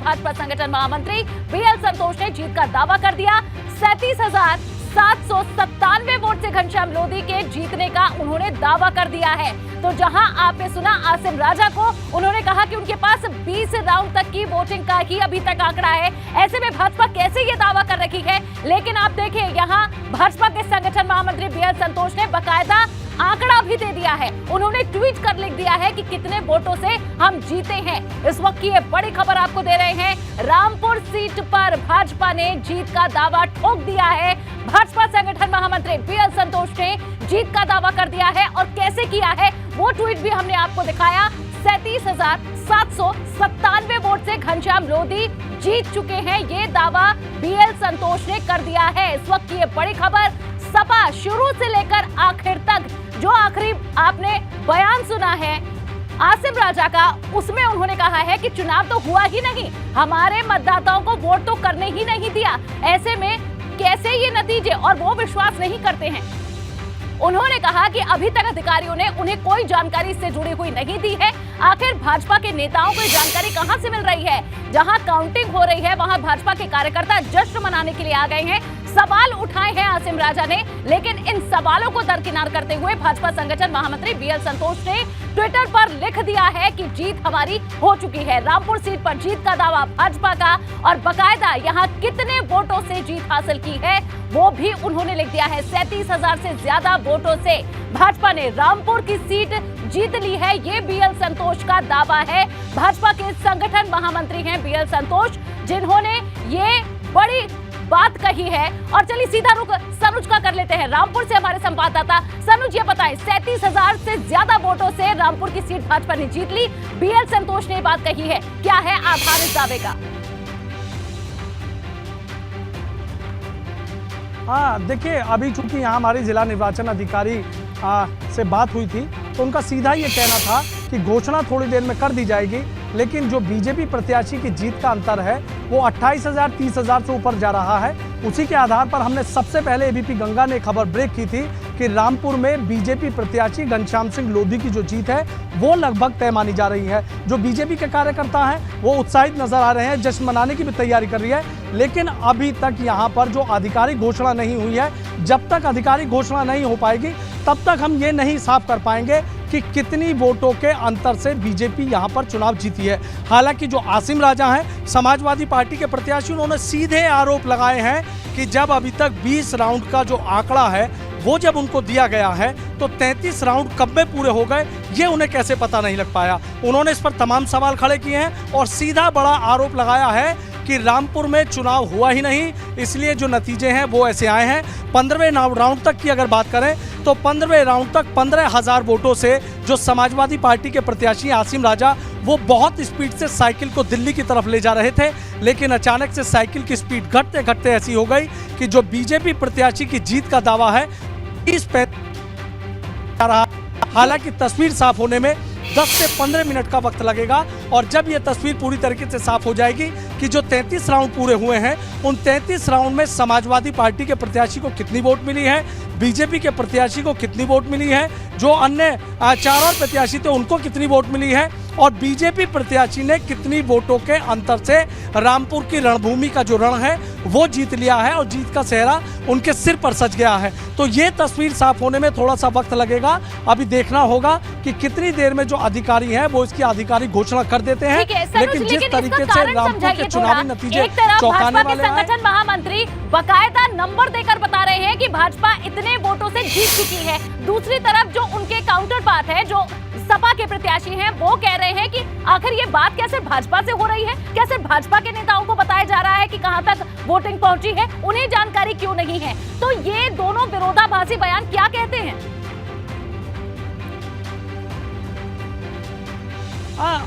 भाजपा संगठन महामंत्री बीएल संतोष ने जीत का दावा कर दिया। 37,797 वोट से घनश्याम लोधी के जीतने का उन्होंने दावा कर दिया है। तो जहां आपने सुना आसिम राजा को, उन्होंने कहा कि उनके पास 20 राउंड तक की वोटिंग का ही अभी तक आंकड़ा है। ऐसे में भाजपा कैसे ये दावा कर रही है? लेकिन आप देखिए, यहाँ भाजपा के संगठन महामंत्री बीएल संतोष ने बकायदा आंकड़ा भी दे दिया है। उन्होंने ट्वीट कर लिख दिया है कि कितने वोटों से हम जीते हैं। इस वक्त की ये बड़ी खबर आपको दे रहे हैं। रामपुर सीट पर भाजपा ने जीत का दावा ठोक दिया है। भाजपा संगठन महामंत्री बीएल संतोष ने जीत का दावा कर दिया है। और कैसे किया है वो ट्वीट भी हमने आपको दिखाया। 37,797 वोट से घनश्याम लोधी जीत चुके हैं, ये दावा बीएल संतोष ने कर दिया है। इस वक्त की ये बड़ी खबर, सपा शुरू से लेकर आखिर तक जो आखिरी आपने बयान सुना है आसिम राजा का, उसमें उन्होंने कहा है कि चुनाव तो हुआ ही नहीं, हमारे मतदाताओं को वोट तो करने ही नहीं दिया। ऐसे में कैसे ये नतीजे, और वो विश्वास नहीं करते हैं। उन्होंने कहा कि अभी तक अधिकारियों ने उन्हें कोई जानकारी इससे जुड़ी हुई नहीं दी है। आखिर भाजपा के नेताओं को जानकारी कहां से मिल रही है? जहां काउंटिंग हो रही है वहां भाजपा के कार्यकर्ता जश्न मनाने के लिए आ गए हैं। सवाल उठाए हैं आसिम राजा ने, लेकिन इन सवालों को दरकिनार करते हुए भाजपा संगठन महामंत्री बीएल संतोष ने ट्विटर पर लिख दिया है कि जीत हमारी हो चुकी है। रामपुर सीट पर जीत का दावा भाजपा का, और बकायदा यहां कितने वोटों से जीत हासिल की है वो भी उन्होंने लिख दिया है। 37,000 से ज्यादा वोटों से भाजपा ने रामपुर की सीट जीत ली है, ये बीएल संतोष का दावा है। भाजपा के संगठन महामंत्री हैं बीएल संतोष, जिन्होंने ये बड़ी बात कही है। और चलिए सीधा रुख सनुज का कर लेते हैं। रामपुर से हमारे संवाददाता सनुज, ये बताएं, 37,000 से ज्यादा वोटों से रामपुर की सीट भाजपा ने जीत ली। बीएल संतोष ने बात कही है, क्या है आधार इस दावे का? हाँ देखिए, अभी चूंकि यहाँ हमारे जिला निर्वाचन अधिकारी से बात हुई थी तो उनका सीधा ये कहना था कि घोषणा थोड़ी देर में कर दी जाएगी, लेकिन जो बीजेपी प्रत्याशी की जीत का अंतर है वो 28,000 30,000 से ऊपर जा रहा है। उसी के आधार पर हमने सबसे पहले एबीपी गंगा ने खबर ब्रेक की थी कि रामपुर में बीजेपी प्रत्याशी घनश्याम सिंह लोधी की जो जीत है वो लगभग तय मानी जा रही है। जो बीजेपी के कार्यकर्ता हैं वो उत्साहित नजर आ रहे हैं, जश्न मनाने की भी तैयारी कर रही है। लेकिन अभी तक यहाँ पर जो आधिकारिक घोषणा नहीं हुई है, जब तक आधिकारिक घोषणा नहीं हो पाएगी तब तक हम ये नहीं साफ कर पाएंगे कि कितनी वोटों के अंतर से बीजेपी यहाँ पर चुनाव जीती है। हालांकि जो आसिम राजा हैं समाजवादी पार्टी के प्रत्याशी, उन्होंने सीधे आरोप लगाए हैं कि जब अभी तक 20 राउंड का जो आंकड़ा है वो जब उनको दिया गया है तो 33 राउंड कब में पूरे हो गए ये उन्हें कैसे पता नहीं लग पाया। उन्होंने इस पर तमाम सवाल खड़े किए हैं और सीधा बड़ा आरोप लगाया है कि रामपुर में चुनाव हुआ ही नहीं, इसलिए जो नतीजे हैं वो ऐसे आए हैं। 15वें राउंड तक की अगर बात करें तो 15वें राउंड तक 15,000 वोटों से जो समाजवादी पार्टी के प्रत्याशी आसिम राजा वो बहुत स्पीड से साइकिल को दिल्ली की तरफ ले जा रहे थे, लेकिन अचानक से साइकिल की स्पीड घटते घटते ऐसी हो गई कि जो बीजेपी प्रत्याशी की जीत का दावा है 30 पे रहा। हालांकि तस्वीर साफ होने में 10 से 15 मिनट का वक्त लगेगा, और जब यह तस्वीर पूरी तरीके से साफ हो जाएगी कि जो 33 राउंड पूरे हुए हैं उन 33 राउंड में समाजवादी पार्टी के प्रत्याशी को कितनी वोट मिली है, बीजेपी के प्रत्याशी को कितनी वोट मिली है, जो अन्य 4 और प्रत्याशी थे उनको कितनी वोट मिली है, और बीजेपी प्रत्याशी ने कितनी वोटों के अंतर से रामपुर की रणभूमि का जो रण है वो जीत लिया है और जीत का सेहरा उनके सिर पर सज गया है। तो ये तस्वीर साफ होने में थोड़ा सा वक्त लगेगा। अभी देखना होगा कि कितनी देर में जो अधिकारी हैं वो इसकी आधिकारिक घोषणा कर देते हैं। लेकिन जिस तरीके से रामपुर के चुनावी नतीजे चौंकाने वाले हैं, संगठन महामंत्री बकायदा नंबर देकर बता रहे हैं कि भाजपा इतने वोटों से जीत चुकी है। दूसरी तरफ जो उनके काउंटर पार्ट है, जो सपा के प्रत्याशी हैं, वो कह रहे हैं कि आखिर ये बात क्या सिर्फ भाजपा से हो रही है? क्या सिर्फ भाजपा के नेताओं को बताया जा रहा है कि कहां तक वोटिंग पहुंची है, उन्हें जानकारी क्यों नहीं है? तो ये दोनों विरोधाभासी बयान क्या कहते हैं?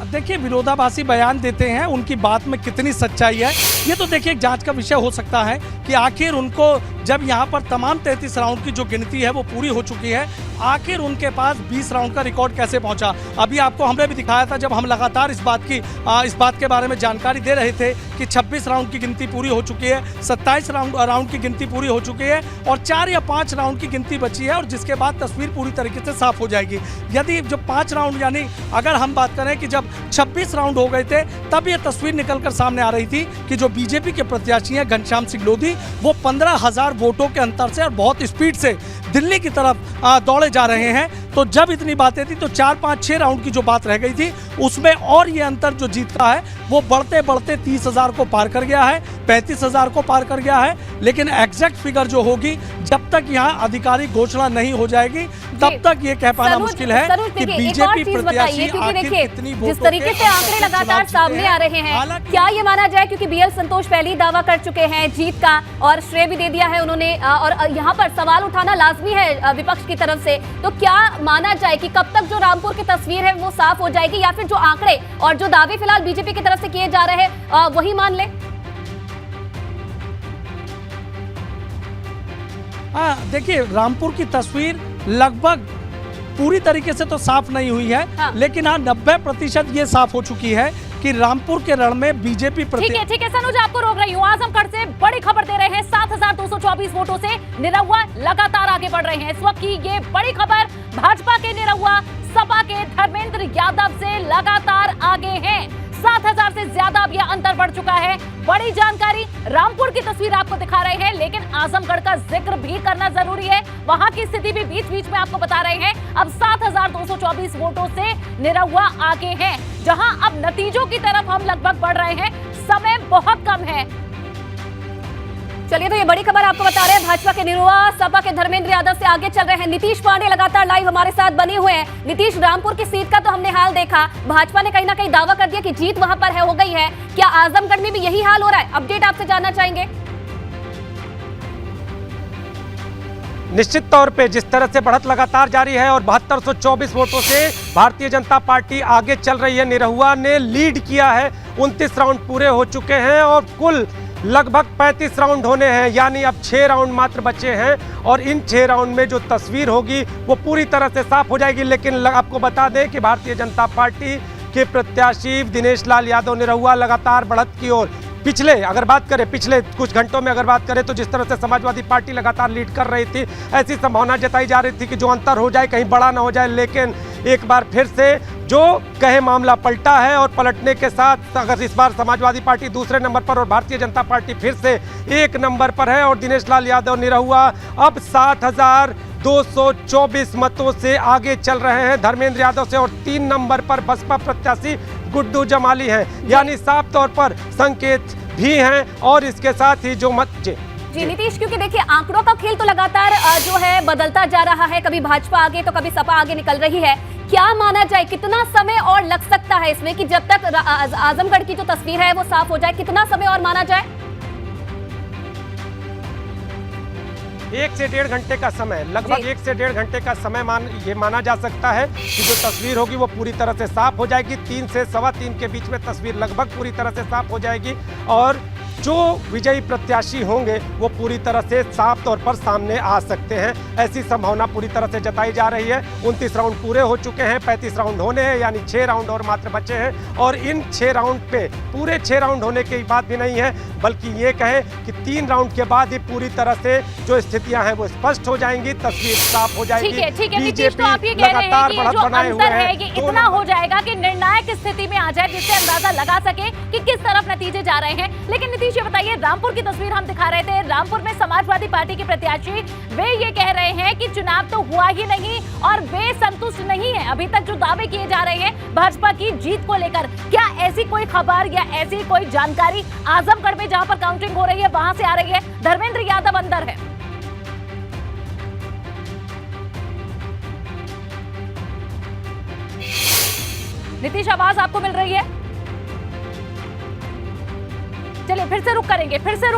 देखिए, विरोधाभासी बयान देते हैं, उनकी बात में कितनी सच्चाई है ये तो देखिए एक जांच का विषय हो सकता है कि आखिर उनको जब यहाँ पर तमाम 33 राउंड की जो गिनती है वो पूरी हो चुकी है, आखिर उनके पास 20 राउंड का रिकॉर्ड कैसे पहुंचा। अभी आपको हमने भी दिखाया था जब हम लगातार इस बात के बारे में जानकारी दे रहे थे कि 26 राउंड की गिनती पूरी हो चुकी है, 27 राउंड की गिनती पूरी हो चुकी है और 4 या 5 राउंड की गिनती बची है, और जिसके बाद तस्वीर पूरी तरीके से साफ हो जाएगी। यदि जो 5 राउंड यानी अगर हम बात करें कि जब 26 राउंड हो गए थे तब ये तस्वीर निकलकर सामने आ रही थी कि जो बीजेपी के प्रत्याशी हैं घनश्याम सिंह लोधी, वो 15,000 वोटों के अंतर से और बहुत स्पीड से दिल्ली की तरफ दौड़े जा रहे हैं। तो जब इतनी बातें थी तो 4, 5, 6 राउंड की जो बात रह गई थी उसमें और ये अंतर जो जीत का है वो बढ़ते बढ़ते 30,000 को पार कर गया है, 35,000 को पार कर गया है। लेकिन एग्जैक्ट फिगर जो होगी, जब तक यहाँ आधिकारिक घोषणा नहीं हो जाएगी तब तक ये कह पाना मुश्किल है कि बीजेपी प्रत्याशी आखिर कितनी वोटों जिस तरीके से आंकड़े लगातार सामने आ रहे हैं, क्या ये माना जाए, क्योंकि बीएल संतोष पहले ही दावा कर चुके हैं जीत का और श्रेय भी दे दिया है उन्होंने, और यहाँ पर सवाल उठाना लाजमी है विपक्ष की तरफ से, तो क्या माना जाए कि कब तक जो रामपुर की तस्वीर है वो साफ हो जाएगी, या फिर जो आंकड़े और जो दावे फिलहाल बीजेपी की तरफ से किए जा रहे हैं वही मान ले? देखिए, रामपुर की तस्वीर लगभग पूरी तरीके से तो साफ नहीं हुई है, लेकिन 90% ये साफ हो चुकी है कि रामपुर के रण में बीजेपी ठीक है सनुज, आपको रोक रही हूँ। आजमगढ़ से बड़ी खबर दे रहे हैं, 7,224 वोटों से निरहुआ लगातार आगे बढ़ रहे हैं। इस वक्त की ये बड़ी खबर, भाजपा के निरहुआ सपा के धर्मेंद्र यादव से लगातार आगे हैं। 7,000 से ज्यादा अब यह अंतर बढ़ चुका है। बड़ी जानकारी, रामपुर की तस्वीर आपको दिखा रहे हैं, लेकिन आजमगढ़ का जिक्र भी करना जरूरी है। वहां की स्थिति भी बीच बीच में आपको बता रहे हैं। अब 7,224 वोटों से निरहुआ आगे हैं, जहां अब नतीजों की तरफ हम लगभग बढ़ रहे हैं। समय बहुत कम है। चलिए, तो ये बड़ी खबर आपको बता रहे हैं, भाजपा के निरहुआ सपा के धर्मेंद्र यादव से आगे चल रहे हैं। नीतीश पांडे लगातार लाइव हमारे साथ बने हुए हैं। नीतीश, रामपुर की सीट का तो हमने हाल देखा, भाजपा ने कहीं ना कहीं दावा कर दिया कि जीत वहां पर हो गई है। क्या आजमगढ़ में भी यही हाल हो रहा है? अपडेट आपसे जानना चाहेंगे। निश्चित तौर पे जिस तरह से बढ़त लगातार जारी है और 7224 वोटों से भारतीय जनता पार्टी आगे चल रही है, निरहुआ ने लीड किया है। 29 राउंड पूरे हो चुके हैं और कुल लगभग 35 राउंड होने हैं, यानी अब 6 राउंड मात्र बचे हैं और इन 6 राउंड में जो तस्वीर होगी वो पूरी तरह से साफ हो जाएगी। लेकिन आपको बता दें कि भारतीय जनता पार्टी के प्रत्याशी दिनेश लाल यादव निरहुआ लगातार बढ़त की ओर, पिछले कुछ घंटों में अगर बात करें तो जिस तरह से समाजवादी पार्टी लगातार लीड कर रही थी, ऐसी संभावना जताई जा रही थी कि जो अंतर हो जाए कहीं बड़ा ना हो जाए। लेकिन एक बार फिर से जो कहे मामला पलटा है और पलटने के साथ अगर इस बार समाजवादी पार्टी दूसरे नंबर पर और भारतीय जनता पार्टी फिर से 1 नंबर पर है और दिनेश लाल यादव निरहुआ अब 7,224 मतों से आगे चल रहे हैं धर्मेंद्र यादव से, और 3 नंबर पर बसपा प्रत्याशी गुड्डू जमाली हैं। यानी साफ तौर पर संकेत भी हैं और इसके साथ ही जो मत जी नीतीश, क्योंकि देखिए आंकड़ों का खेल तो लगातार जो है बदलता जा रहा है, कभी भाजपा आगे तो कभी सपा आगे निकल रही है। क्या माना जाए, कितना समय और लग सकता है इसमें कि जब तक आजमगढ़ की जो तस्वीर है वो साफ हो जाए, कितना समय और माना जाए? 1 से 1.5 घंटे का समय, लगभग 1 से 1.5 घंटे का समय ये माना जा सकता है कि जो तस्वीर होगी वो पूरी तरह से साफ हो जाएगी। 3 से 3:15 के बीच में तस्वीर लगभग पूरी तरह से साफ हो जाएगी और जो विजयी प्रत्याशी होंगे वो पूरी तरह से साफ तौर पर सामने आ सकते हैं, ऐसी संभावना पूरी तरह से जताई जा रही है। 29 राउंड पूरे हो चुके हैं, 35 राउंड होने हैं, यानी 6 राउंड और मात्र बचे हैं और इन 6 राउंड पे पूरे 6 राउंड होने की बात भी नहीं है, बल्कि ये कहें कि 3 राउंड के बाद ही पूरी तरह से जो स्थितियां हैं वो स्पष्ट हो जाएंगी, तस्वीर साफ हो जाएगी। ठीक है नीतीश, तो आप ये कह रहे हैं कि जो अंतर है ये इतना हो जाएगा कि निर्णायक स्थिति में आ जाए, जिससे अंदाजा लगा सके कि किस तरफ नतीजे जा रहे हैं। लेकिन नीतीश ये बताइए, रामपुर की तस्वीर हम दिखा रहे थे, रामपुर में समाजवादी पार्टी के प्रत्याशी वे ये कह रहे हैं कि चुनाव तो हुआ ही नहीं और वे संतुष्ट नहीं है अभी तक जो दावे किए जा रहे हैं भाजपा की जीत को लेकर। क्या ऐसी कोई खबर या ऐसी कोई जानकारी आजमगढ़ में जहां पर काउंटिंग हो रही है वहां से आ रही है? धर्मेंद्र यादव अंदर है। नीतीश, आवाज आपको मिल रही है? चलिए फिर से रुक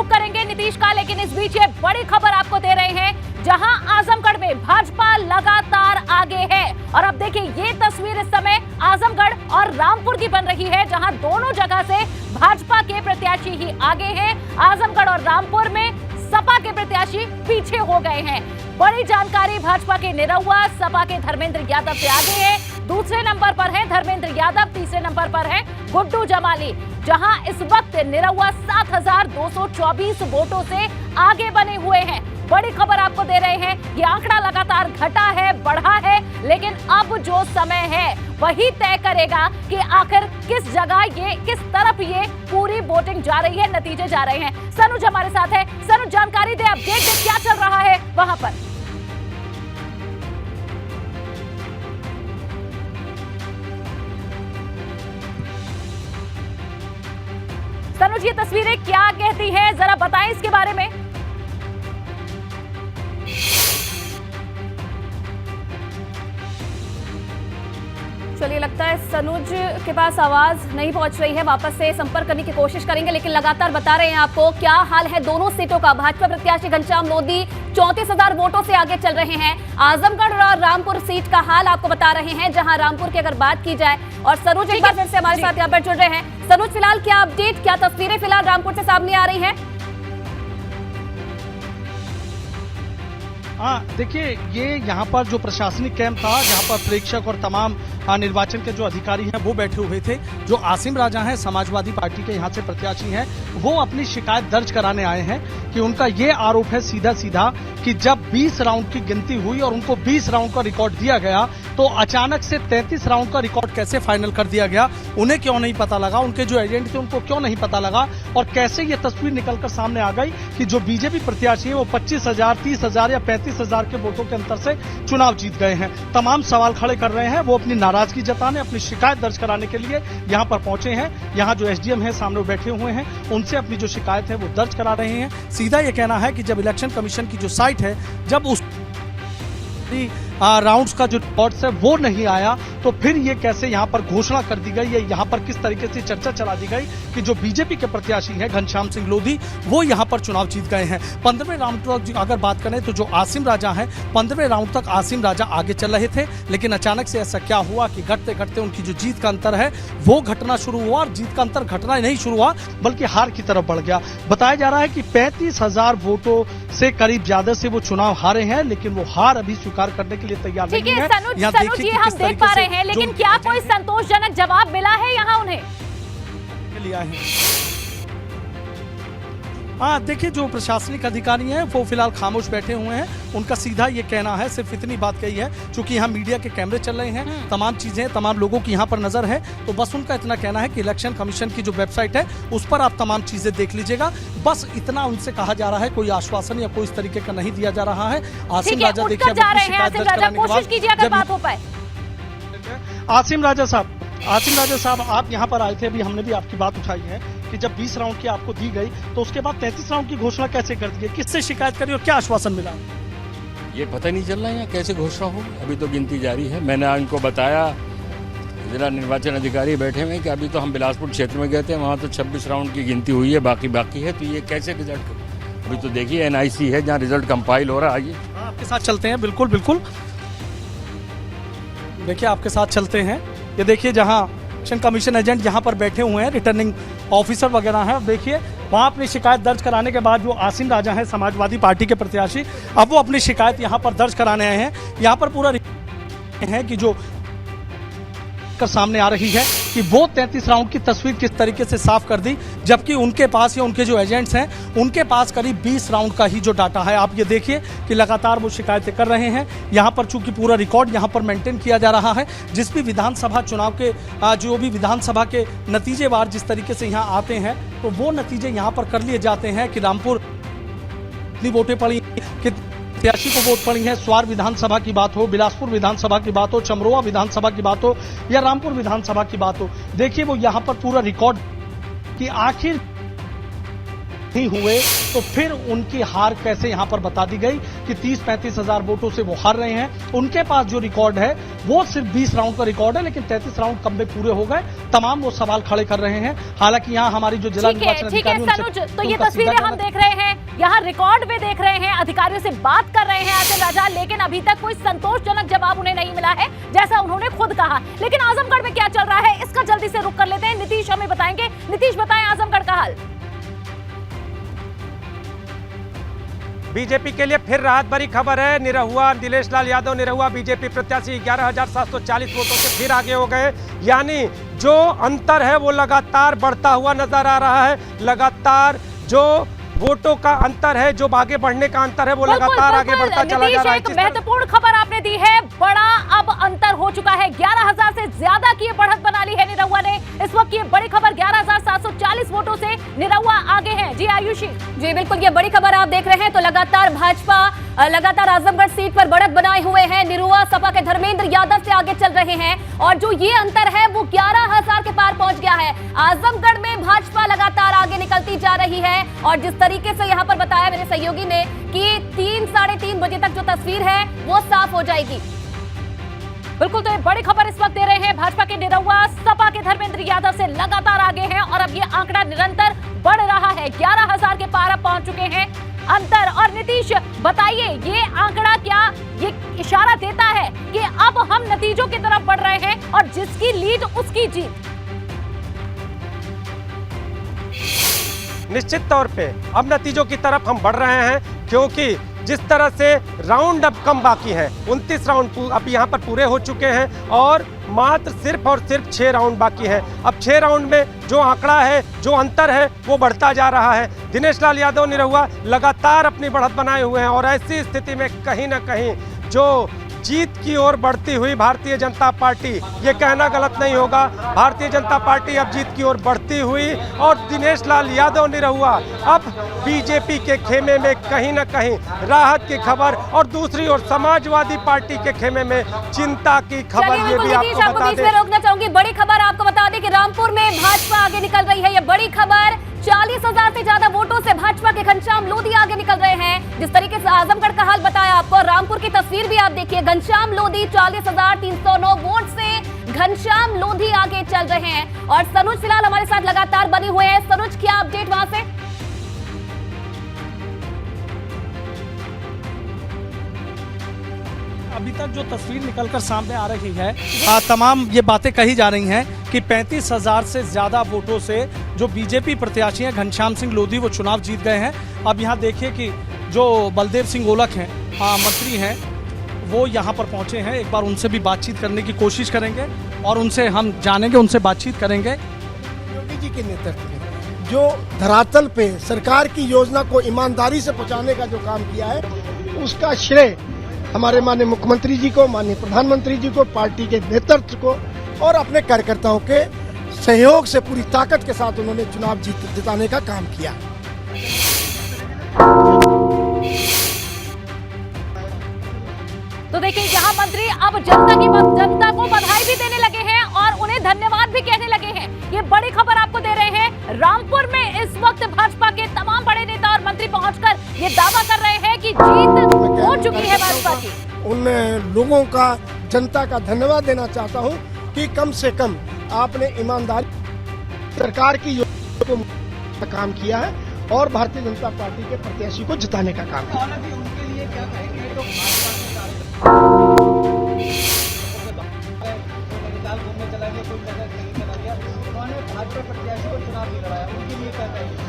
करेंगे नीतीश का, लेकिन इस बीच ये बड़ी खबर आपको दे रहे हैं, जहां आजमगढ़ में भाजपा लगातार आगे है। और अब देखिए ये तस्वीर इस समय आजमगढ़ और रामपुर की बन रही है, जहां दोनों जगह से भाजपा के प्रत्याशी ही आगे हैं। आजमगढ़ और रामपुर में सपा के प्रत्याशी पीछे हो गए हैं। बड़ी जानकारी, भाजपा के निरहुआ सपा के धर्मेंद्र यादव से आगे है, दूसरे नंबर पर है धर्मेंद्र यादव, तीसरे नंबर पर है गुड्डू जमाली, जहां इस वक्त निरहुआ 7,224 वोटों से आगे बने हुए हैं। बड़ी खबर आपको दे रहे हैं, ये आंकड़ा लगातार घटा है, बढ़ा है, लेकिन अब जो समय है वही तय करेगा कि आखिर किस जगह ये, किस तरफ ये पूरी वोटिंग जा रही है, नतीजे जा रहे हैं। सनुज हमारे साथ है। सनुज, जानकारी दे, अपडेट दे, क्या चल रहा है वहां पर? सनुज, ये तस्वीरें क्या कहती हैं, जरा बताएं इसके बारे में। चलिए, लगता है सनुज के पास आवाज नहीं पहुंच रही है, वापस से संपर्क करने की कोशिश करेंगे, लेकिन लगातार बता रहे हैं आपको क्या हाल है दोनों सीटों का। भाजपा प्रत्याशी घनश्याम लोधी 34,000 वोटों से आगे चल रहे हैं। आजमगढ़ और रामपुर सीट का हाल आपको बता रहे हैं, जहां रामपुर की अगर बात की जाए, और सनुज एक बार फिर से हमारे साथ यहाँ पर जुड़ रहे हैं। सनुज, फिलहाल क्या अपडेट, क्या तस्वीरें फिलहाल रामपुर से सामने आ रही है? हाँ, देखिए, ये यहाँ पर जो प्रशासनिक कैंप था, जहाँ पर प्रेक्षक और तमाम निर्वाचन के जो अधिकारी हैं वो बैठे हुए थे। जो आसिम राजा हैं, समाजवादी पार्टी के यहाँ से प्रत्याशी हैं, वो अपनी शिकायत दर्ज कराने आए हैं कि उनका ये आरोप है सीधा सीधा कि जब 20 राउंड की गिनती हुई और उनको 20 राउंड का रिकॉर्ड दिया गया, तो अचानक से 33 राउंड का रिकॉर्ड कैसे फाइनल कर दिया गया, उन्हें क्यों नहीं पता लगा, उनके जो एजेंट थे उनको क्यों नहीं पता लगा, और कैसे ये तस्वीर निकलकर सामने आ गई कि जो बीजेपी प्रत्याशी है वो 25,000, 30,000 या 35,000 के वोटों के अंतर से चुनाव जीत गए हैं। तमाम सवाल खड़े कर रहे हैं। वो अपनी नाराजगी जताने, अपनी शिकायत दर्ज कराने के लिए यहाँ पर पहुंचे हैं। यहाँ जो एसडीएम है सामने बैठे हुए हैं, उनसे अपनी जो शिकायत है वो दर्ज करा रहे हैं। सीधा ये कहना है कि जब इलेक्शन कमीशन की जो साइट है, जब उस राउंड्स का जो रिकॉर्ड है वो नहीं आया, तो फिर ये कैसे यहाँ पर घोषणा कर दी गई, या यहाँ पर किस तरीके से चर्चा चला दी गई कि जो बीजेपी के प्रत्याशी हैं घनश्याम सिंह लोधी, वो यहाँ पर चुनाव जीत गए हैं। 15वें राउंड तक अगर बात करें तो जो आसिम राजा हैं, 15वें राउंड तक आसिम राजा आगे चल रहे थे, लेकिन अचानक से ऐसा क्या हुआ कि घटते घटते उनकी जो जीत का अंतर है वो घटना शुरू हुआ, और जीत का अंतर घटना नहीं शुरू हुआ बल्कि हार की तरफ बढ़ गया। बताया जा रहा है कि 35,000 वोटों से करीब ज्यादा से वो चुनाव हारे हैं, लेकिन वो हार अभी स्वीकार करने के लिए तैयार नहीं है। सनुज, ये हम देख पा रहे हैं, लेकिन क्या कोई संतोषजनक जवाब मिला है यहाँ उन्हें? लिया है। हाँ, देखिए, जो प्रशासनिक अधिकारी हैं वो फिलहाल खामोश बैठे हुए हैं। उनका सीधा ये कहना है, सिर्फ इतनी बात कही है, चूंकि यहाँ मीडिया के कैमरे चल रहे हैं, तमाम चीजें, तमाम लोगों की यहाँ पर नजर है, तो बस उनका इतना कहना है कि इलेक्शन कमीशन की जो वेबसाइट है उस पर आप तमाम चीजें देख लीजिएगा। बस इतना उनसे कहा जा रहा है, कोई आश्वासन या कोई इस तरीके का नहीं दिया जा रहा है। आसिम राजा देखिए, कोशिश कीजिए अगर बात हो पाए। आसिम राजा साहब, आप यहाँ पर आए थे, अभी हमने भी आपकी बात उठाई है कि जब 20 राउंड की आपको दी गई, तो उसके बाद 33 राउंड की घोषणा कैसे कर दी, किससे शिकायत करी और क्या आश्वासन मिला? ये पता नहीं चल रहा है यहाँ कैसे घोषणा हो, अभी तो गिनती जारी है। मैंने इनको बताया, जिला निर्वाचन अधिकारी बैठे हुए हैं, कि अभी तो हम बिलासपुर क्षेत्र में गए थे, वहाँ तो 26 राउंड की गिनती हुई है, बाकी है, तो ये कैसे रिजल्ट? अभी तो देखिए NIC है जहाँ रिजल्ट कंपाइल हो रहा है। आपके साथ चलते हैं, बिल्कुल बिल्कुल, देखिए आपके साथ चलते हैं। ये देखिए, जहाँ इलेक्शन कमीशन एजेंट यहाँ पर बैठे हुए हैं, रिटर्निंग ऑफिसर वगैरह हैं, देखिए वहाँ अपनी शिकायत दर्ज कराने के बाद जो आसिम राजा हैं, समाजवादी पार्टी के प्रत्याशी, अब वो अपनी शिकायत यहाँ पर दर्ज कराने आए हैं। यहाँ पर पूरा है कि जो सामने आ रही है कि वो 33 राउंड की तस्वीर किस तरीके से साफ कर दी, जबकि उनके पास या उनके जो एजेंट्स हैं उनके पास करीब 20 राउंड का ही जो डाटा है। आप ये देखिए कि लगातार वो शिकायतें कर रहे हैं। यहाँ पर चूंकि पूरा रिकॉर्ड यहाँ पर मेंटेन किया जा रहा है, जिस भी विधानसभा चुनाव के जो भी विधानसभा के नतीजेवार जिस तरीके से यहाँ आते हैं, तो वो नतीजे यहाँ पर कर लिए जाते हैं कि रामपुर कितनी वोटें पड़ी, प्रत्याशी को वोट पड़ी है। स्वार विधानसभा की बात हो, बिलासपुर विधानसभा की बात हो, चमरोआ विधानसभा की बात हो या रामपुर विधानसभा की बात हो, देखिए वो यहाँ पर पूरा रिकॉर्ड कि आखिर नहीं हुए, तो फिर उनकी हार कैसे यहाँ पर बता दी गई कि 30-35 हजार वोटों से वो हार रहे हैं। उनके पास जो रिकॉर्ड है वो सिर्फ 20 राउंड का रिकॉर्ड है, लेकिन 33 राउंड कब में पूरे हो गए, तमाम वो सवाल खड़े कर रहे हैं। हालांकि यहाँ हमारी जो जिला निर्वाचन अधिकारी, सनुज, तो ये तस्वीरें हम देख रहे हैं, यहाँ रिकॉर्ड भी देख रहे हैं, अधिकारियों से बात कर रहे हैं आसिम राजा, लेकिन अभी तक कोई संतोषजनक जवाब उन्हें नहीं मिला है, जैसा उन्होंने खुद कहा। लेकिन आजमगढ़ में क्या चल रहा है, इसका जल्दी से रुख कर लेते हैं, नीतीश हमें बताएंगे। नीतीश, बताएं आजमगढ़ का हाल। बीजेपी के लिए फिर राहत भरी खबर है। निरहुआ नीलेश लाल यादव, निरहुआ बीजेपी प्रत्याशी 11,740 वोटों से फिर आगे हो गए, यानी जो अंतर है वो लगातार बढ़ता हुआ नजर आ रहा है। लगातार जो वोटों का अंतर है, जो आगे बढ़ने का अंतर है, वो लगातार आगे बढ़ता चला जा रहा है। एक महत्वपूर्ण खबर आपने दी है, बड़ा अब अंतर हो चुका है, 11,000 से ज्यादा निरहुआ आगे हैं। जी आयुषी। जी बिल्कुल, ये बड़ी खबर आप देख रहे हैं। तो लगातार भाजपा लगातार आजमगढ़ सीट पर बढ़त बनाए हुए हैं। निरहुआ सपा के धर्मेंद्र यादव से आगे चल रहे हैं और जो ये अंतर है वो 11,000 के पार पहुंच गया है। आजमगढ़ में भाजपा लगातार आगे निकलती जा रही है और जिस तरीके से यहाँ पर बताया मेरे सहयोगी ने कि 3 साढ़े 3 बजे तक जो तस्वीर है वो साफ हो जाएगी। बिल्कुल, तो ये बड़ी खबर इस वक्त दे रहे हैं। भाजपा के निरहुआ सपा के धर्मेंद्र यादव से लगातार आगे हैं और अब ये आंकड़ा निरंतर बढ़ रहा है। 11,000 के पार अब पहुंच चुके हैं अंतर। और नीतीश बताइए, ये आंकड़ा क्या ये इशारा देता है कि अब हम नतीजों की तरफ बढ़ रहे हैं और जिसकी लीड उसकी जीत? निश्चित तौर पे अब नतीजों की तरफ हम बढ़ रहे हैं, क्योंकि जिस तरह से राउंड अब कम बाकी है, 29 राउंड अब यहाँ पर पूरे हो चुके हैं और मात्र सिर्फ और सिर्फ 6 राउंड बाकी है। अब 6 राउंड में जो आंकड़ा है, जो अंतर है, वो बढ़ता जा रहा है। दिनेश लाल यादव निरहुआ लगातार अपनी बढ़त बनाए हुए हैं और ऐसी स्थिति में कहीं ना कहीं जो जीत की ओर बढ़ती हुई भारतीय जनता पार्टी, ये कहना गलत नहीं होगा, भारतीय जनता पार्टी अब जीत की ओर बढ़ती हुई और दिनेश लाल यादव निरहुआ अब बीजेपी के खेमे में कहीं ना कहीं राहत की खबर और दूसरी ओर समाजवादी पार्टी के खेमे में चिंता की खबर। ये भी आपको बता दें, रोकना चाहूंगी, बड़ी खबर आपको बता दें कि रामपुर में भाजपा आगे निकल रही है। ये बड़ी खबर, 40,000 से ज्यादा वोटों से भाजपा के घनश्याम लोधी आगे निकल रहे हैं। जिस तरीके से आजमगढ़ का हाल बताया आपको, रामपुर की तस्वीर भी आप देखिए। घनश्याम लोधी 40,309 वोट से घनश्याम लोधी आगे चल रहे हैं और सनुज फिलहाल हमारे साथ लगातार बने हुए हैं। सनुज, क्या अपडेट वहां से? अभी तक जो तस्वीर निकलकर सामने आ रही है, तमाम ये बातें कही जा रही हैं कि 35,000 से ज्यादा वोटों से जो बीजेपी प्रत्याशी हैं घनश्याम सिंह लोधी वो चुनाव जीत गए हैं। अब यहाँ देखिए कि जो बलदेव सिंह गोलक हैं, मंत्री हैं, वो यहाँ पर पहुँचे हैं। एक बार उनसे भी बातचीत करने की कोशिश करेंगे और उनसे हम जानेंगे, उनसे बातचीत करेंगे। योगी जी के नेतृत्व में जो धरातल पे सरकार की योजना को ईमानदारी से पहुंचाने का जो काम किया है, उसका श्रेय हमारे माननीय मुख्यमंत्री जी को, माननीय प्रधानमंत्री जी को, पार्टी के नेतृत्व को और अपने कार्यकर्ताओं के सहयोग से पूरी ताकत के साथ उन्होंने चुनाव जिताने का काम किया। तो देखिए, यहाँ मंत्री अब जनता को बधाई भी देने लगे हैं और उन्हें धन्यवाद भी कहने लगे हैं। ये बड़ी खबर आपको दे रहे हैं। रामपुर में इस वक्त भाजपा के तमाम बड़े नेता और मंत्री पहुंचकर ये दावा कर रहे हैं कि जीत हो चुकी है भाजपा की। उन लोगों का, जनता का धन्यवाद देना चाहता हूं कि कम से कम आपने ईमानदारी सरकार की योजना को काम किया है और भारतीय जनता पार्टी के प्रत्याशी को जिताने का काम किया।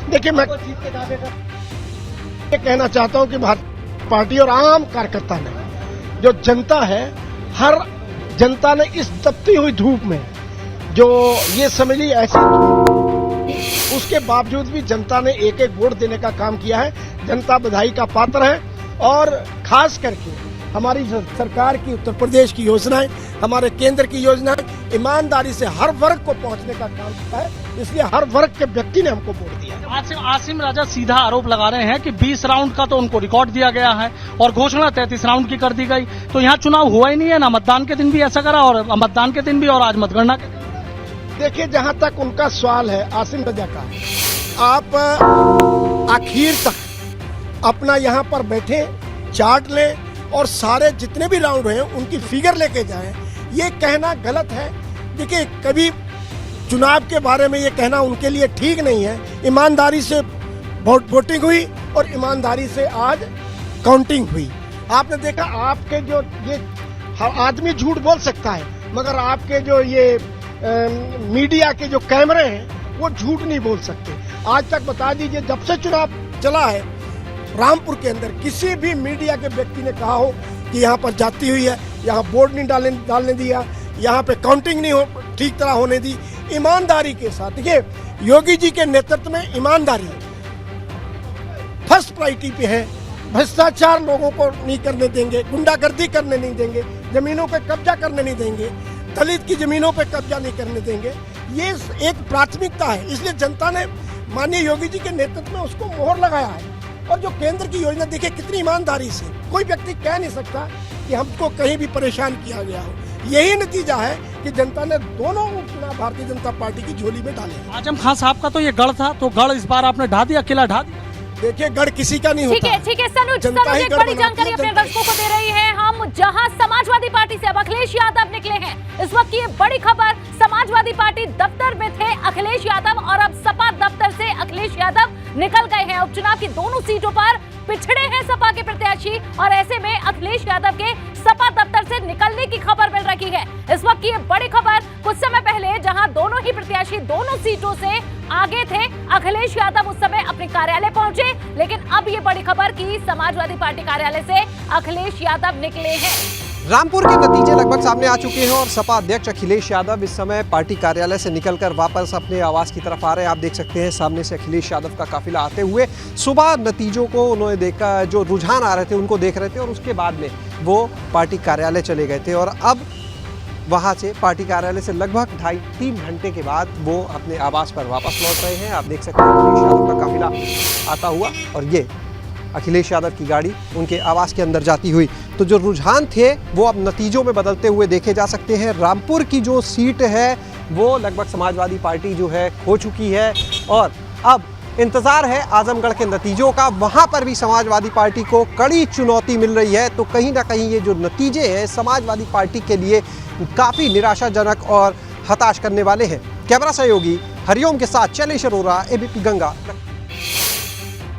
देखिए, मैं ये कहना चाहता हूं कि भारतीय पार्टी और आम कार्यकर्ता ने, जो जनता है, हर जनता ने इस तपती हुई धूप में जो ये समझ ली ऐसी, उसके बावजूद भी जनता ने एक एक वोट देने का काम किया है। जनता बधाई का पात्र है और खास करके हमारी सरकार की, उत्तर प्रदेश की योजनाएं, हमारे केंद्र की योजनाएं ईमानदारी से हर वर्ग को पहुंचने का काम किया है, इसलिए हर वर्ग के व्यक्ति ने हमको वोट दिया। आसिम राजा सीधा आरोप लगा रहे हैं कि 20 राउंड का तो उनको रिकॉर्ड दिया गया है और घोषणा 33 राउंड की कर दी गई, तो यहाँ चुनाव हुआ ही नहीं है। ना मतदान के दिन भी ऐसा करा और मतदान के दिन भी और आज मतगणना के दिन। देखिए, जहां तक उनका सवाल है आसिम राजा का, आप आखिर तक अपना यहाँ पर बैठे, चार्ट लें और सारे जितने भी राउंड हैं उनकी फिगर लेके जाएं। ये कहना गलत है। देखिए, कभी चुनाव के बारे में ये कहना उनके लिए ठीक नहीं है। ईमानदारी से वोटिंग हुई और ईमानदारी से आज काउंटिंग हुई। आपने देखा, आपके जो ये आदमी झूठ बोल सकता है, मगर आपके जो ये मीडिया के जो कैमरे हैं वो झूठ नहीं बोल सकते। आज तक बता दीजिए, जब से चुनाव चला है रामपुर के अंदर किसी भी मीडिया के व्यक्ति ने कहा हो कि यहाँ पर जाती हुई है, यहाँ बोर्ड नहीं डालने दिया, यहाँ पे काउंटिंग नहीं ठीक तरह होने दी। ईमानदारी के साथ, देखिए, योगी जी के नेतृत्व में ईमानदारी फर्स्ट प्रायोरिटी पे है। भ्रष्टाचार लोगों को नहीं करने देंगे, गुंडागर्दी करने नहीं देंगे, जमीनों पे कब्जा करने नहीं देंगे, दलित की जमीनों पे कब्जा नहीं करने देंगे। ये एक प्राथमिकता है, इसलिए जनता ने माननीय योगी जी के नेतृत्व में उसको मोहर लगाया है। और जो केंद्र की योजना देखिए कितनी ईमानदारी से, कोई व्यक्ति कह नहीं सकता कि हमको कहीं भी परेशान किया गया हो। यही नतीजा है कि जनता ने दोनों उपचुनाव भारतीय जनता पार्टी की झोली में डाले। आजम खान साहब का तो ये गढ़ था, तो गढ़ इस बार आपने ढा दिया, किला ढा दिया। देखिए गढ़ किसी का नहीं होता। ठीक है सनुज एक बड़ी जानकारी अपने दर्शकों को दे रही है हम, जहां समाजवादी पार्टी से अब अखिलेश यादव निकले हैं। इस वक्त की ये बड़ी खबर, समाजवादी पार्टी दफ्तर में थे अखिलेश यादव और अब सपा दफ्तर से अखिलेश यादव निकल गए हैं। उपचुनाव की दोनों सीटों पर पिछड़े हैं सपा के प्रत्याशी और ऐसे में अखिलेश यादव के सपा दफ्तर से निकलने की खबर मिल रही है। इस वक्त की ये बड़ी खबर, कुछ समय पहले जहां दोनों ही प्रत्याशी दोनों सीटों से आगे थे, अखिलेश यादव उस समय अपने कार्यालय पहुंचे, लेकिन अब ये बड़ी खबर कि समाजवादी पार्टी कार्यालय से अखिलेश यादव निकले हैं। रामपुर के नतीजे लगभग सामने आ चुके हैं और सपा अध्यक्ष अखिलेश यादव इस समय पार्टी कार्यालय से निकलकर वापस अपने आवास की तरफ आ रहे हैं। आप देख सकते हैं सामने से अखिलेश यादव का काफिला आते हुए। सुबह नतीजों को उन्होंने देखा, जो रुझान आ रहे थे उनको देख रहे थे और उसके बाद में वो पार्टी कार्यालय चले गए थे और अब वहाँ से पार्टी कार्यालय से लगभग 2.5-3 घंटे के बाद वो अपने आवास पर वापस लौट रहे हैं। आप देख सकते हैं अखिलेश यादव का काफिला आता हुआ और ये अखिलेश यादव की गाड़ी उनके आवास के अंदर जाती हुई। तो जो रुझान थे वो अब नतीजों में बदलते हुए देखे जा सकते हैं। रामपुर की जो सीट है वो लगभग समाजवादी पार्टी जो है खो चुकी है और अब इंतज़ार है आजमगढ़ के नतीजों का। वहाँ पर भी समाजवादी पार्टी को कड़ी चुनौती मिल रही है। तो कहीं ना कहीं ये जो नतीजे हैं समाजवादी पार्टी के लिए काफ़ी निराशाजनक और हताश करने वाले हैं। कैमरा सहयोगी हरिओम के साथ शैलेश अरोरा, एबीपी गंगा।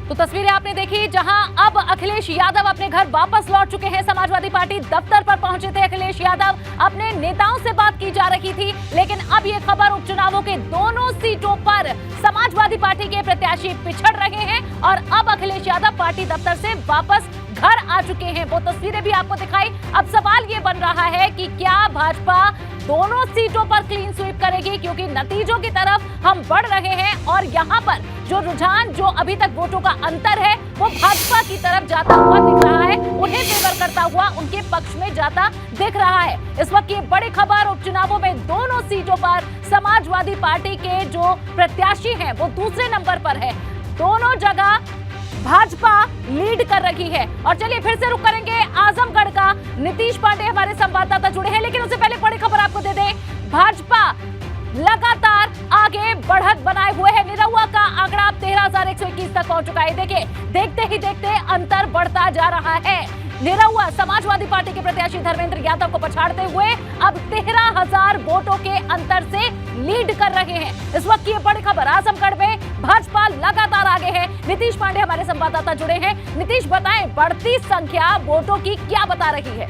तो तस्वीरें आपने देखी जहां अब अखिलेश यादव अपने घर वापस लौट चुके हैं। समाजवादी पार्टी दफ्तर पर पहुंचे थे अखिलेश यादव, अपने नेताओं से बात की जा रही थी, लेकिन अब ये खबर उपचुनावों के दोनों सीटों पर समाजवादी पार्टी के प्रत्याशी पिछड़ रहे हैं और अब अखिलेश यादव पार्टी दफ्तर से वापस घर आ चुके हैं। वो तस्वीरें भी आपको दिखाई। अब सवाल ये बन रहा है कि क्या भाजपा दोनों सीटों पर क्लीन स्वीप करेगी, क्योंकि नतीजों की तरफ हम बढ़ रहे हैं और यहाँ पर जो रुझान, जो अभी तक वोटों का अंतर है वो भाजपा की तरफ जाता हुआ दिख रहा है, उन्हें फेवर करता हुआ उनके पक्ष में जाता दिख रहा है। इस वक्त ये बड़ी खबर, उपचुनावों में दोनों सीटों पर समाजवादी पार्टी के जो प्रत्याशी हैं वो दूसरे नंबर पर है। दोनों जगह भाजपा लीड कर रही है। और चलिए फिर से रुक करेंगे आजमगढ़ का। नीतीश पांडे हमारे संवाददाता जुड़े हैं, लेकिन उससे पहले बड़ी खबर आपको दे दें। भाजपा लगातार आगे बढ़त बनाए हुए है। निरहुआ का आंकड़ा 13,121 तक पहुंच चुका है। देखिए, देखते ही देखते अंतर बढ़ता जा रहा है। निरहुआ समाजवादी पार्टी के प्रत्याशी धर्मेंद्र यादव को पछाड़ते हुए अब 13,000 वोटों के अंतर से लीड कर रहे हैं। इस वक्त की बड़ी खबर, आजमगढ़ में भाजपा लगातार आगे है। नीतीश पांडे हमारे संवाददाता जुड़े हैं। नीतीश, बताएं बढ़ती संख्या वोटों की क्या बता रही है?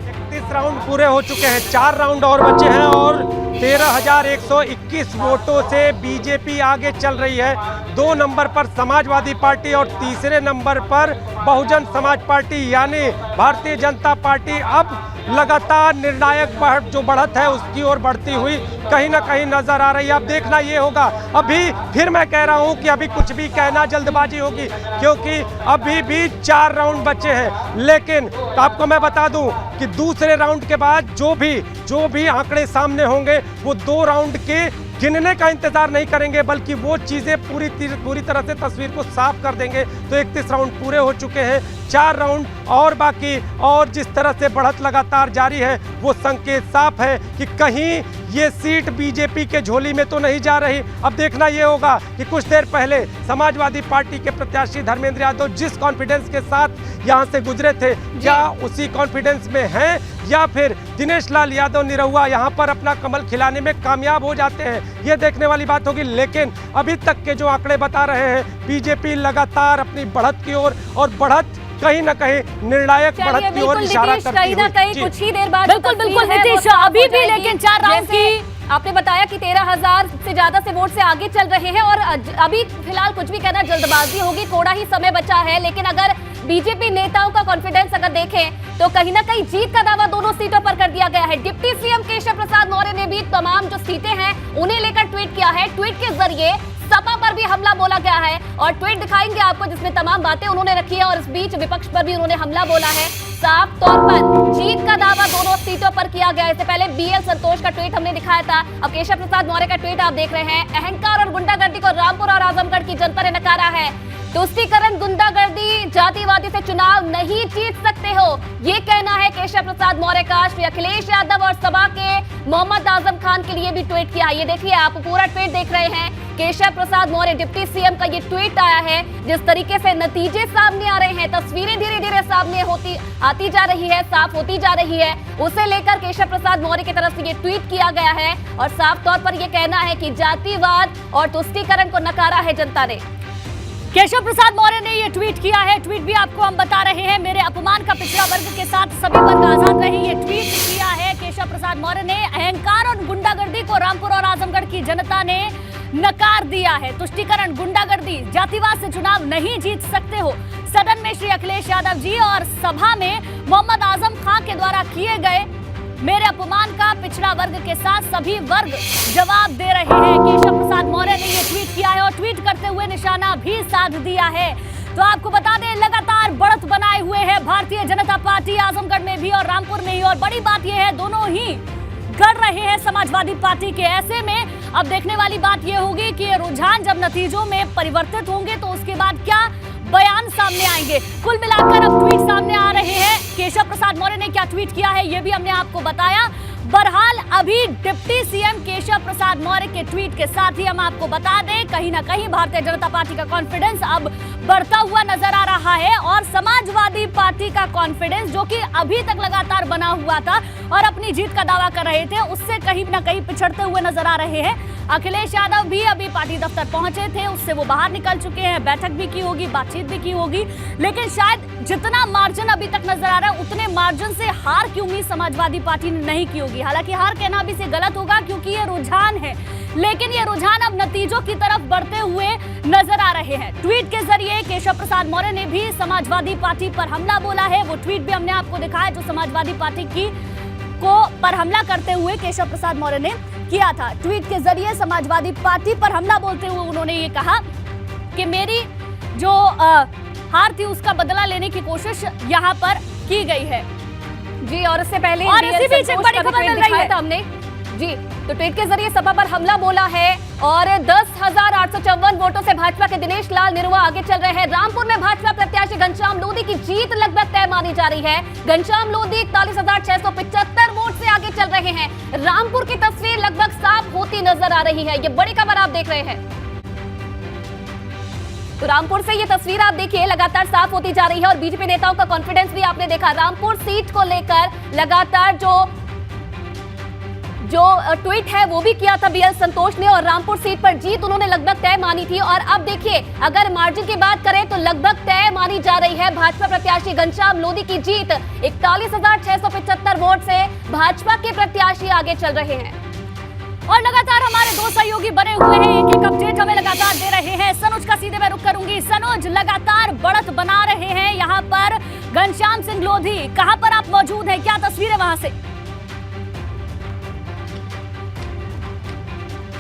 31 राउंड पूरे हो चुके हैं, 4 राउंड और बचे हैं और 13,121 वोटों से बीजेपी आगे चल रही है। 2 नंबर पर समाजवादी पार्टी और तीसरे नंबर पर बहुजन समाज पार्टी यानी भारतीय जनता पार्टी अब लगातार निर्णायक जो बढ़त है उसकी ओर बढ़ती हुई कहीं ना कहीं नजर आ रही है। अब देखना ये होगा, अभी फिर मैं कह रहा हूं कि अभी कुछ भी कहना जल्दबाजी होगी, क्योंकि अभी भी 4 राउंड बचे हैं। लेकिन आपको मैं बता दूं कि दूसरे राउंड के बाद जो भी आंकड़े सामने होंगे वो 2 राउंड के गिनने का इंतजार नहीं करेंगे, बल्कि वो चीजें पूरी तरह से तस्वीर को साफ कर देंगे। तो 31 राउंड पूरे हो चुके हैं, 4 राउंड और बाकी, और जिस तरह से बढ़त लगातार जारी है वो संकेत साफ है कि कहीं ये सीट बीजेपी के झोली में तो नहीं जा रही। अब देखना ये होगा कि कुछ देर पहले समाजवादी पार्टी के प्रत्याशी धर्मेंद्र यादव जिस कॉन्फिडेंस के साथ यहाँ से गुजरे थे, क्या उसी कॉन्फिडेंस में हैं या फिर दिनेश लाल यादव निरहुआ यहाँ पर अपना कमल खिलाने में कामयाब हो जाते हैं, ये देखने वाली बात होगी। लेकिन अभी तक के जो आंकड़े बता रहे हैं, बीजेपी लगातार अपनी बढ़त की ओर, और बढ़त कहीं ना कहीं निर्णायक बढ़त की ओर इशारा करती हुई। कहीं कुछ ही देर बाद बिल्कुल नीतीश, अभी भी लेकिन 4 राउंड की आपने बताया कि 13,000 से ज्यादा से वोट से आगे चल रहे हैं और अभी फिलहाल कुछ भी कहना जल्दबाजी होगी, थोड़ा ही समय बचा है। लेकिन अगर बीजेपी नेताओं का कॉन्फिडेंस अगर देखें तो कहीं ना कहीं जीत का दावा दोनों सीटों पर कर दिया गया है। डिप्टी सीएम केशव प्रसाद मौर्य ने भी तमाम जो सीटें हैं उन्हें लेकर ट्वीट किया है। ट्वीट के जरिए सपा पर भी हमला बोला गया है और ट्वीट दिखाएंगे आपको जिसमें तमाम बातें उन्होंने रखी है और इस बीच विपक्ष पर भी उन्होंने हमला बोला है। साफ तौर पर जीत का दावा दोनों सीटों पर किया गया। इससे पहले बीएल संतोष का ट्वीट हमने दिखाया था, अब केशव प्रसाद मौर्य का ट्वीट आप देख रहे हैं। अहंकार और गुंडागर्दी को रामपुर और आजमगढ़ की जनता ने नकारा है। तुष्टीकरण, गुंडागर्दी, जातिवादी से चुनाव नहीं जीत सकते हो, ये कहना है केशव प्रसाद मौर्य का। श्री अखिलेश यादव और सपा के मोहम्मद आजम खान के लिए भी ट्वीट किया। ये देखिए, आप पूरा ट्वीट देख रहे हैं। केशव प्रसाद मौर्य डिप्टी सीएम का ये ट्वीट आया है। जिस तरीके से नतीजे सामने आ रहे हैं, तस्वीरें धीरे धीरे सामने आती जा रही है, साफ होती जा रही है, उसे लेकर केशव प्रसाद मौर्य की तरफ से ये ट्वीट किया गया है और साफ तौर पर यह कहना है कि जातिवाद और तुष्टीकरण को नकारा है जनता ने। केशव प्रसाद मौर्य ने ये ट्वीट किया है। ट्वीट भी आपको हम बता रहे हैं। मेरे अपमान का पिछड़ा वर्ग के साथ सभी वर्ग आजाद रहे, ये ट्वीट किया है केशव प्रसाद मौर्य ने। अहंकार और गुंडागर्दी को रामपुर और आजमगढ़ की जनता ने नकार दिया है। तुष्टीकरण, गुंडागर्दी, जातिवाद से चुनाव नहीं जीत सकते हो। सदन में श्री अखिलेश यादव जी और सभा में मोहम्मद आजम खान के द्वारा किए गए मेरे अपमान का पिछड़ा वर्ग के साथ सभी वर्ग जवाब दे रहे हैं। केशव प्रसाद मौर्य ने ये ट्वीट किया है और ट्वीट करते हुए निशाना भी साध दिया है। तो आपको बता दें, लगातार बढ़त बनाए हुए है भारतीय जनता पार्टी, आजमगढ़ में भी और रामपुर में ही। और बड़ी बात यह है, दोनों ही गढ़ रहे हैं समाजवादी पार्टी के। ऐसे में अब देखने वाली बात यह होगी कि ये रुझान जब नतीजों में परिवर्तित होंगे तो उसके बाद क्या बयान सामने आएंगे। कुल मिलाकर अब ट्वीट सामने आ रहे हैं। केशव प्रसाद मौर्य ने क्या ट्वीट किया है ये भी हमने आपको बताया। बहरहाल अभी डिप्टी सीएम केशव प्रसाद मौर्य के ट्वीट के साथ ही हम आपको बता दें, कहीं ना कहीं भारतीय जनता पार्टी का कॉन्फिडेंस अब बढ़ता हुआ नजर आ रहा है और समाजवादी पार्टी का कॉन्फिडेंस, जो कि अभी तक लगातार बना हुआ था और अपनी जीत का दावा कर रहे थे, उससे कहीं ना कहीं पिछड़ते हुए नजर आ रहे हैं। अखिलेश यादव भी अभी पार्टी दफ्तर पहुंचे थे, उससे वो बाहर निकल चुके हैं, बैठक भी की होगी, बातचीत भी की होगी, लेकिन शायद जितना मार्जिन अभी तक नजर आ रहा है उतने मार्जिन से हार की उम्मीद समाजवादी पार्टी ने नहीं की होगी। हालांकि हार कहना भी से गलत होगा क्योंकि ये रुझान है, लेकिन ये रुझान अब नतीजों की तरफ बढ़ते हुए नजर आ रहे हैं। ट्वीट के जरिए केशव प्रसाद मौर्य ने भी समाजवादी पार्टी पर हमला बोला है। वो ट्वीट भी हमने आपको दिखाया जो समाजवादी पार्टी की पर हमला करते हुए केशव प्रसाद मौर्य ने किया था। ट्वीट के जरिए समाजवादी पार्टी पर हमला बोलते हुए उन्होंने ये कहा कि मेरी जो हार थी उसका बदला लेने की कोशिश यहाँ पर की गई है। जी, और इससे पहले और इसी बीच एक बड़ी खबर मिल रही है हमने जी, तो ट्वीट के जरिए सपा पर हमला बोला है और 10,854 वोटों से भाजपा के दिनेश लाल निरुआ आगे चल रहे हैं। रामपुर में भाजपा प्रत्याशी घनश्याम लोधी की जीत लगभग तय मानी जा रही है। घनश्याम लोधी 41,675 वोट से आगे चल रहे हैं। रामपुर की तस्वीर लगभग साफ होती नजर आ रही है। ये बड़ी खबर आप देख रहे हैं। तो रामपुर से ये तस्वीर आप देखिए लगातार साफ होती जा रही है और बीजेपी नेताओं का कॉन्फिडेंस भी आपने देखा। रामपुर सीट को लेकर लगातार जो ट्वीट है वो भी किया था बीएल संतोष ने और रामपुर सीट पर जीत उन्होंने लगभग तय मानी थी। और अब देखिए, अगर मार्जिन की बात करें तो लगभग तय मानी जा रही है भाजपा प्रत्याशी घनश्याम लोधी की जीत। 41,675 वोट से भाजपा के प्रत्याशी आगे चल रहे हैं और लगातार हमारे दो सहयोगी बने हुए हैं, एक एक अपडेट हमें लगातार दे रहे हैं। सनोज का सीधे मैं रुख करूंगी। सनोज, लगातार बढ़त बना रहे हैं यहाँ पर घनश्याम सिंह लोधी, कहां पर आप मौजूद हैं, क्या तस्वीर है वहां से?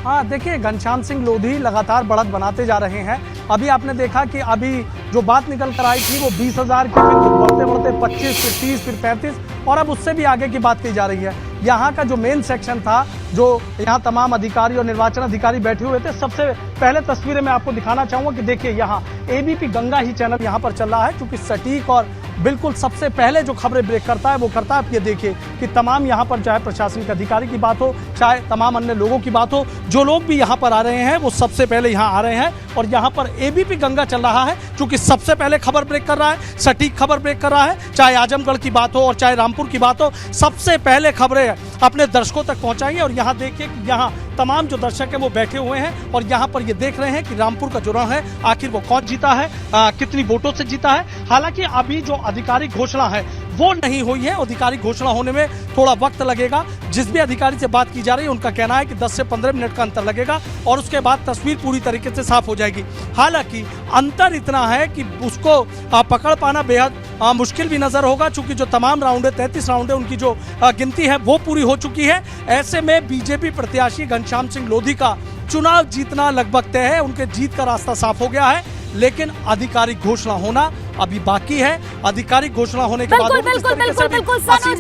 हाँ, देखिए, घनश्याम सिंह लोधी लगातार बढ़त बनाते जा रहे हैं। अभी आपने देखा कि अभी जो बात निकल कर आई थी वो 20,000 की, फिर बढ़ते बढ़ते 25, फिर 30, फिर 35 और अब उससे भी आगे की बात की जा रही है। यहाँ का जो मेन सेक्शन था, जो यहाँ तमाम अधिकारी और निर्वाचन अधिकारी बैठे हुए थे, सबसे पहले तस्वीरें मैं आपको दिखाना चाहूँगा कि देखिए यहाँ एबीपी गंगा ही चैनल यहाँ पर चल रहा है, क्योंकि सटीक और बिल्कुल सबसे पहले जो खबरें ब्रेक करता है वो करता है। आप ये देखिए कि तमाम यहाँ पर चाहे प्रशासनिक अधिकारी की बात हो, चाहे तमाम अन्य लोगों की बात हो, जो लोग भी यहाँ पर आ रहे हैं वो सबसे पहले यहाँ आ रहे हैं और यहाँ पर एबीपी गंगा चल रहा है, क्योंकि सबसे पहले खबर ब्रेक कर रहा है, सटीक खबर ब्रेक कर रहा है। चाहे आजमगढ़ की बात हो और चाहे रामपुर की बात हो, सबसे पहले खबरें अपने दर्शकों तक पहुँचाएंगे। और यहाँ देखिए कि यहाँ तमाम जो दर्शक हैं वो बैठे हुए हैं और यहाँ पर ये देख रहे हैं कि रामपुर का जो रण है आखिर वो कौन जीता है, कितनी वोटों से जीता है। हालांकि अभी जो आधिकारिक घोषणा है वो नहीं हुई है, आधिकारिक घोषणा होने में थोड़ा वक्त लगेगा। जिस भी अधिकारी से बात की जा रही है उनका कहना है कि 10 से 15 मिनट का अंतर लगेगा और उसके बाद तस्वीर पूरी तरीके से साफ हो जाएगी। हालांकि अंतर इतना है कि उसको पकड़ पाना बेहद मुश्किल भी नजर होगा, चूंकि जो तमाम राउंड है, 33 राउंड है, उनकी जो गिनती है वो पूरी हो चुकी है। ऐसे में बीजेपी प्रत्याशी घनश्याम सिंह लोधी का चुनाव जीतना लगभग तय है, उनके जीत का रास्ता साफ हो गया है, लेकिन आधिकारिक घोषणा होना अभी बाकी है। आधिकारिक घोषणा होने के बाद बिल्कुल, होगी। जिस तरीके से अभी बिल्कुल, आसिफ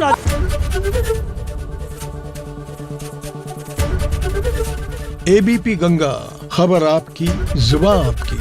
एबीपी गंगा, खबर आपकी, जुबान आपकी।